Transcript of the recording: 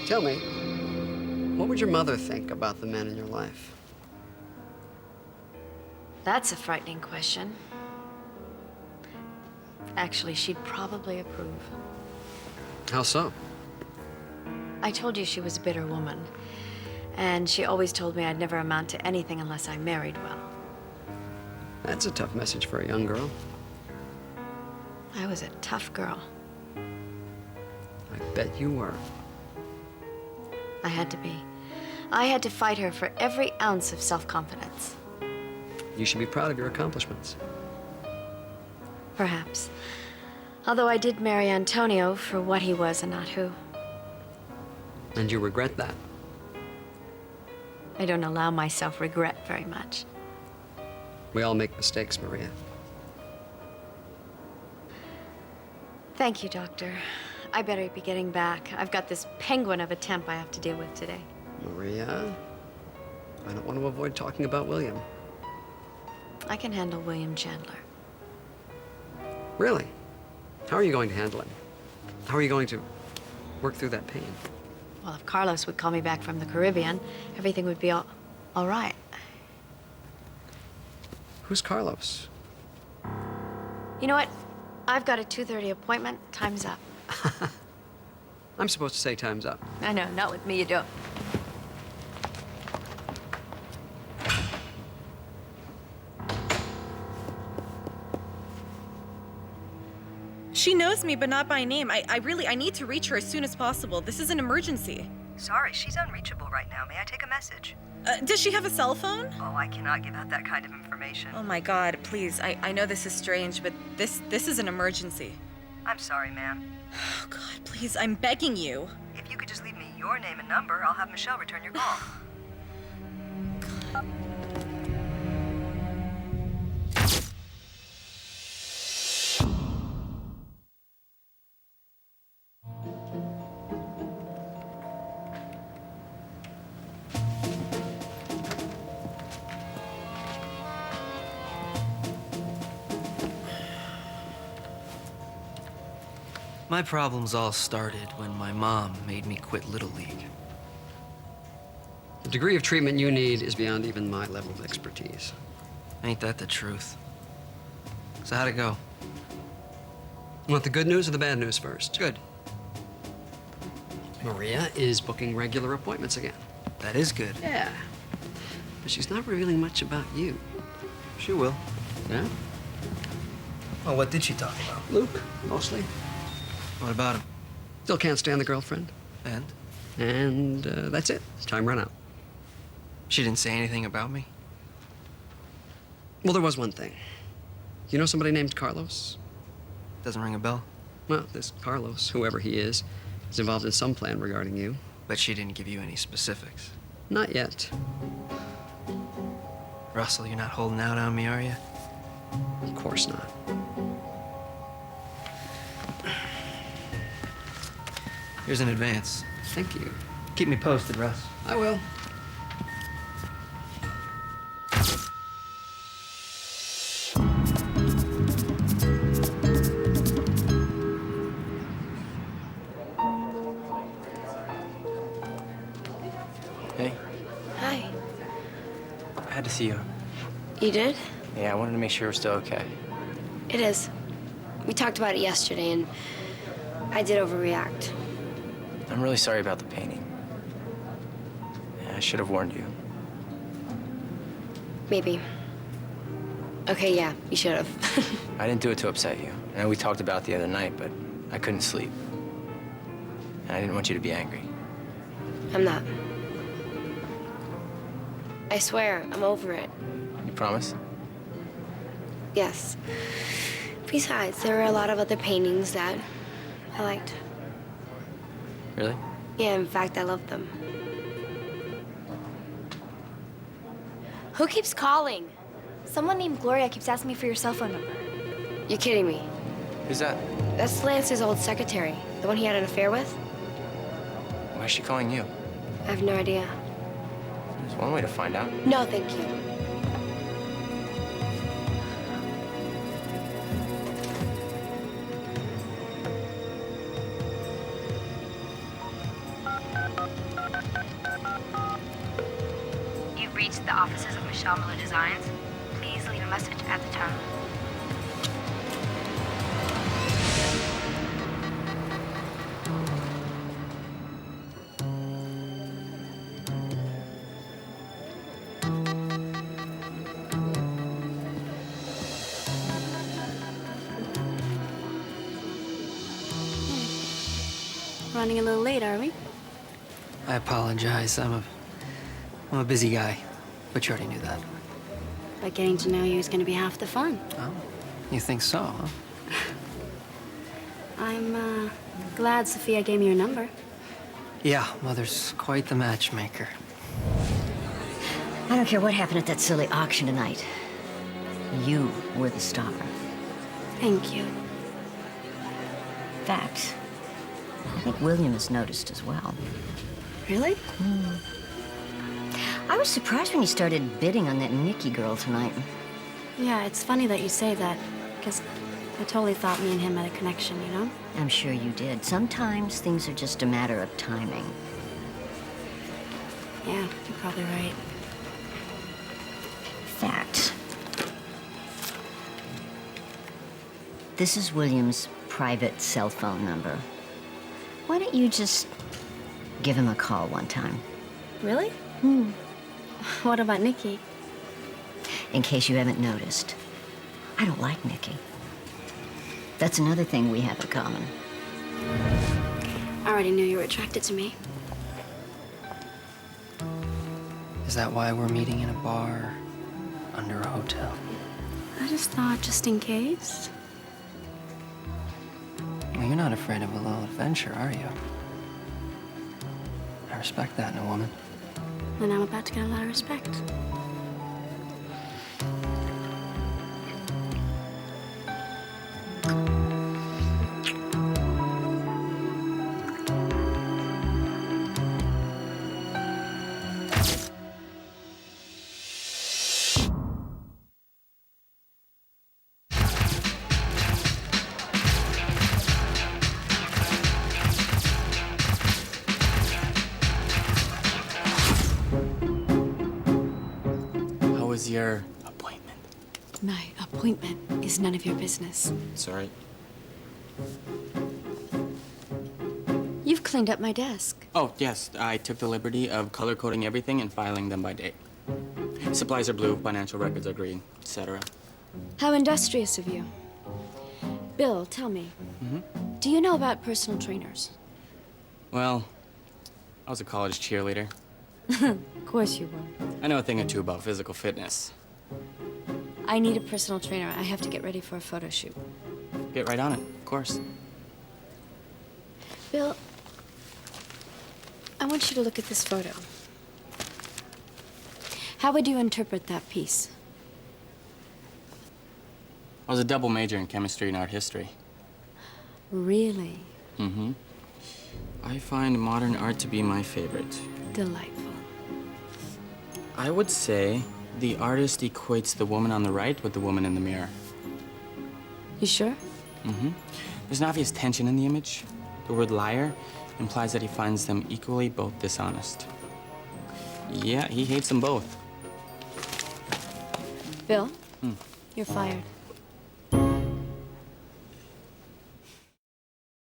Tell me, what would your mother think about the men in your life? That's a frightening question. Actually, she'd probably approve. How so? I told you she was a bitter woman. And she always told me I'd never amount to anything unless I married well. That's a tough message for a young girl. I was a tough girl. I bet you were. I had to be. I had to fight her for every ounce of self-confidence. You should be proud of your accomplishments. Perhaps. Although I did marry Antonio for what he was and not who. And you regret that? I don't allow myself regret very much. We all make mistakes, Maria. Thank you, Doctor. I better be getting back. I've got this penguin of a temp I have to deal with today. Maria, I don't want to avoid talking about William. I can handle William Chandler. Really? How are you going to handle him? How are you going to work through that pain? Well, if Carlos would call me back from the Caribbean, everything would be all right. Who's Carlos? You know what? I've got a 2:30 appointment. Time's up. I'm supposed to say time's up. I know, not with me, you don't. She knows me, but not by name. I need to reach her as soon as possible. This is an emergency. Sorry, she's unreachable right now. May I take a message? Does she have a cell phone? Oh, I cannot give out that kind of information. Oh my God, please. I know this is strange, but this is an emergency. I'm sorry, ma'am. Oh God, please, I'm begging you. If you could just leave me your name and number, I'll have Michelle return your call. My problems all started when my mom made me quit Little League. The degree of treatment you need is beyond even my level of expertise. Ain't that the truth? So how'd it go? Want the good news or the bad news first? Good. Maria is booking regular appointments again. That is good. Yeah. But she's not revealing much about you. She will. Yeah? Well, what did she talk about? Luke, mostly. What about him? Still can't stand the girlfriend. And? And that's it. Time run out. She didn't say anything about me? Well, there was one thing. You know somebody named Carlos? Doesn't ring a bell. Well, this Carlos, whoever he is involved in some plan regarding you. But she didn't give you any specifics. Not yet. Russell, you're not holding out on me, are you? Of course not. Here's an advance. Thank you. Keep me posted, Russ. I will. Hey, Hi. I had to see you. You did? Yeah, I wanted to make sure we're still okay. It is. We talked about it yesterday, and I did overreact. I'm really sorry about the painting. Yeah, I should have warned you. Maybe. Okay, yeah, you should have. I didn't do it to upset you. I know we talked about it the other night, but I couldn't sleep. And I didn't want you to be angry. I'm not. I swear, I'm over it. You promise? Yes. Besides, there were a lot of other paintings that I liked. Really? Yeah, in fact, I love them. Who keeps calling? Someone named Gloria keeps asking me for your cell phone number. You're kidding me. Who's that? That's Lance's old secretary, the one he had an affair with. Why is she calling you? I have no idea. There's one way to find out. No, thank you. Michelle Miller Designs. Please leave a message at the tone. Running a little late, are we? I apologize. I'm a busy guy, but you already knew that. But getting to know you is going to be half the fun. Oh, you think so, huh? I'm glad Sophia gave me your number. Yeah, Mother's quite the matchmaker. I don't care what happened at that silly auction tonight. You were the star. Thank you. In fact, I think William has noticed as well. Really? I was surprised when you started bidding on that Nikki girl tonight. Yeah, it's funny that you say that, because I totally thought me and him had a connection, you know? I'm sure you did. Sometimes things are just a matter of timing. Yeah, you're probably right. Fact. This is William's private cell phone number. Why don't you just give him a call one time? Really? What about Nikki? In case you haven't noticed, I don't like Nikki. That's another thing we have in common. I already knew you were attracted to me. Is that why we're meeting in a bar under a hotel? I just thought, just in case. Well, you're not afraid of a little adventure, are you? I respect that in a woman. And I'm about to get a lot of respect. How was your appointment? My appointment is none of your business. Sorry. You've cleaned up my desk. Oh, yes. I took the liberty of color coding everything and filing them by date. Supplies are blue, financial records are green, etc. How industrious of you. Bill, tell me, do you know about personal trainers? Well, I was a college cheerleader. Of course you were. I know a thing or two about physical fitness. I need a personal trainer. I have to get ready for a photo shoot. Get right on it, of course. Bill, I want you to look at this photo. How would you interpret that piece? I was a double major in chemistry and art history. Really? I find modern art to be my favorite. Delightful. I would say the artist equates the woman on the right with the woman in the mirror. You sure? There's an obvious tension in the image. The word liar implies that he finds them equally both dishonest. Yeah, he hates them both. Bill, you're fired.